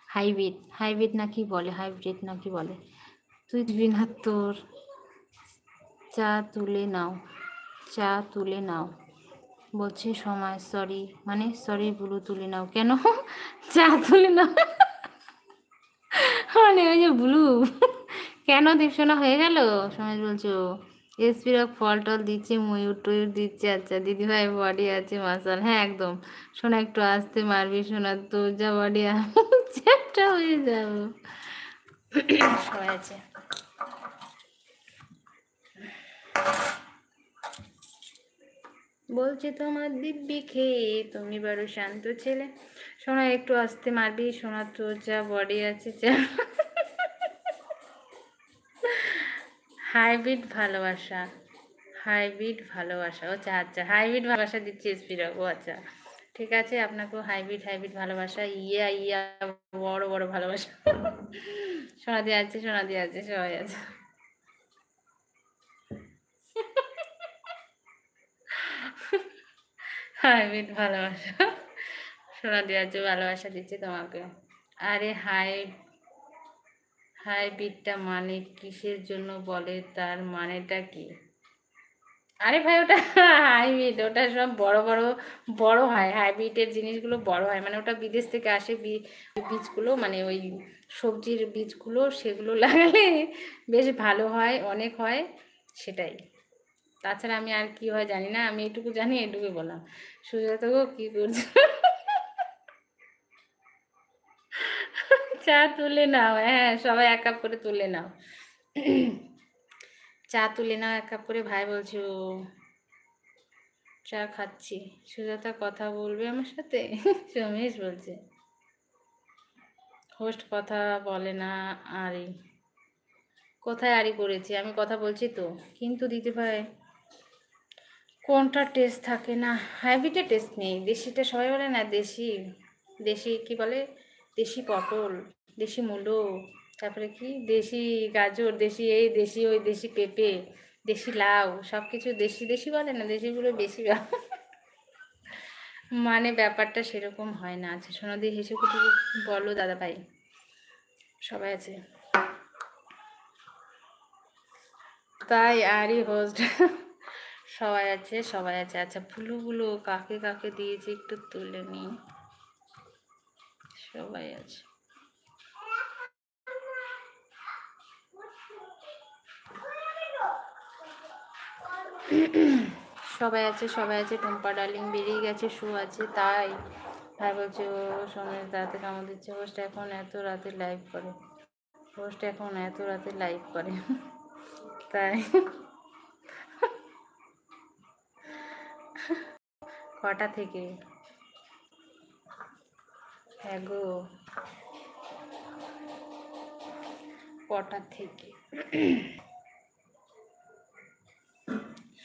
Hybrid hybrid না কি বলে, হাইব্রিড না কি বলে। তুই দিবি না তোর চা তুলে নাও, চা তুলে নাও বলছে সময়, সরি মানে সরি বুলু তুলে নাও কেন? চা তুলে নাও মানে ওই যে ব্লু। কেন দীপসোনা হয়ে গেল? সমাজ বলছো এসপিরক ফল টল দিচ্ছে, ময়ূর টয়ূর দিচ্ছে। আচ্ছা দিদিভাই বডি আছে মাসাল, হ্যাঁ একদম। শোনা একটু আসতে মারবি শোনা, তো যা বডি চ্যাপটা হয়ে যাবো। সবাই আছে। বলছে তোমার দিব্যি খেয়ে তুমি বড় শান্ত ছেলে। শোনা একটু আসতে মারবি শোনা, তো যা বডি আছে যা। হাইব্রিড ভালোবাসা, হাইব্রিড ভালোবাসা, ও আচ্ছা আচ্ছা হাইব্রিড ভালোবাসা দিচ্ছি এসপিরা, ও আচ্ছা ঠিক আছে। আপনাকেও হাইব্রিড হাইব্রিড ভালোবাসা, ইয়া ইয়া বড় বড় ভালোবাসা। সোনা দিয়ে আছে, সোনা দিয়ে আছে, সবাই আছে। হাইব্রিড ভালোবাসা, সোনা দিয়ে আছে, ভালোবাসা দিচ্ছি তোমাকে। আরে হাইব্রিডটা মানে কিসের জন্য বলে, তার মানেটা কি? আরে ভাই ওটা হাইব্রিড, ওটা সব বড় বড় বড় হয়, হাইব্রিডের জিনিসগুলো বড় হয়, মানে ওটা বিদেশ থেকে আসে বীজগুলো, মানে ওই সবজির বীজগুলো, সেগুলো লাগালে বেশ ভালো হয়, অনেক হয়, সেটাই। তাছাড়া আমি আর কি হয় জানি না, আমি এটুকু জানি, এটুকুই বললাম। সুজাতা গো কি করছো? চা তুলে নাও, হ্যাঁ সবাই এক কাপ করে তুলে নাও। চা তুলে নাও এক কাপ করে, ভাই বলছো চা খাচ্ছি। সুজাতা কথা বলবে আমার সাথে? সমেশ বলছে হোস্ট কথা বলে না। আরে কোথায় আরি করেছি, আমি কথা বলছি তো। কিন্তু দিতে ভাই কোনটা টেস্ট থাকে না, হাইব্রিডের টেস্ট নেই, দেশিটা সবাই বলে না, দেশি দেশি কি বলে, দেশি পটল, দেশি মূলো, তারপরে কি দেশি গাজর, দেশি এই দেশি ওই, দেশি পেঁপে, দেশি লাউ, সব কিছু দেশি দেশি বলে না, দেশিগুলো বেশি মানে ব্যাপারটা সেরকম হয় না। আচ্ছা সোনাদি হেসে কুটু বলো দাদা ভাই, সবাই আছে তাই আরই হোস্ট। সবাই আছে সবাই আছে। আচ্ছা ফুলগুলো কাকে কাকে দিয়েছে একটু তুলে নি, সবাই আছে। সবাই আছে সবাই আছে। টুম্পা ডার্লিং বেরিয়ে গেছে, শু আছে তাই ভাই বলছে ও সোমেশ দাঁতে কামড় দিচ্ছে। হোস্ট এখন এত রাতে লাইভ করে, হোস্ট এখন এত রাতে লাইভ করে তাই কটা থেকে? হ্যাঁ গো কটা থেকে?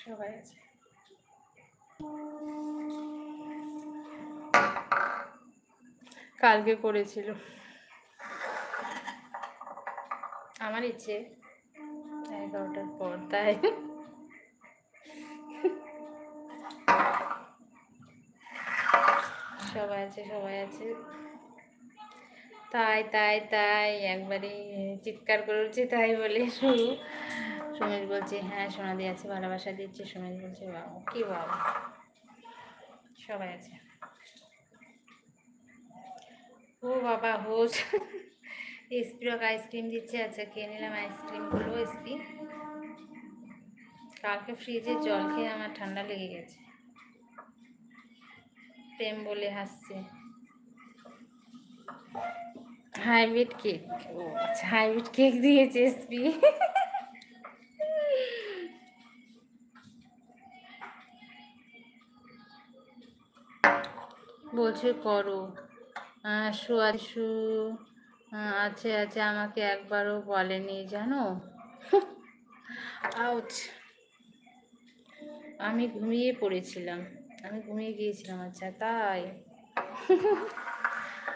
সবাই আছে। কালকে করেছিল আমার ইচ্ছে 11টার পর, তাই সবাই আছে সবাই আছে। তাই তাই তাই একবারই চিৎকার করে উঠছে, তাই বলে শুরু। সুমেশ বলছে হ্যাঁ সোনা দিয়ে আছে, ভালোবাসা দিচ্ছে। সুমেশ বলছে বাবা কি বাবা, সবাই আছে। ও বাবা হোস স্প্রিক আইসক্রিম দিচ্ছে। আচ্ছা খেয়ে নিলাম আইসক্রিমগুলো। স্পি কালকে ফ্রিজে জল খেয়ে আমার ঠান্ডা লেগে গেছে। প্রেম বলে হাসছে। হাইব্রিড কেক, ও আচ্ছা হাইব্রিড কেক দিয়েছে এসপি। বলছে করো শু শু আছে আছে, আমাকে একবারও বলেনি জানো। আউট, আমি ঘুমিয়ে পড়েছিলাম, আমি ঘুমিয়ে গিয়েছিলাম। আচ্ছা তাই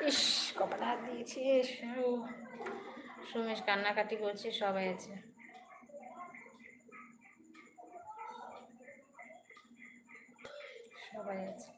ইস কপালে হাত দিয়েছি। সুমেশ কান্নাকাটি করছে, সবাই আছে সবাই আছে।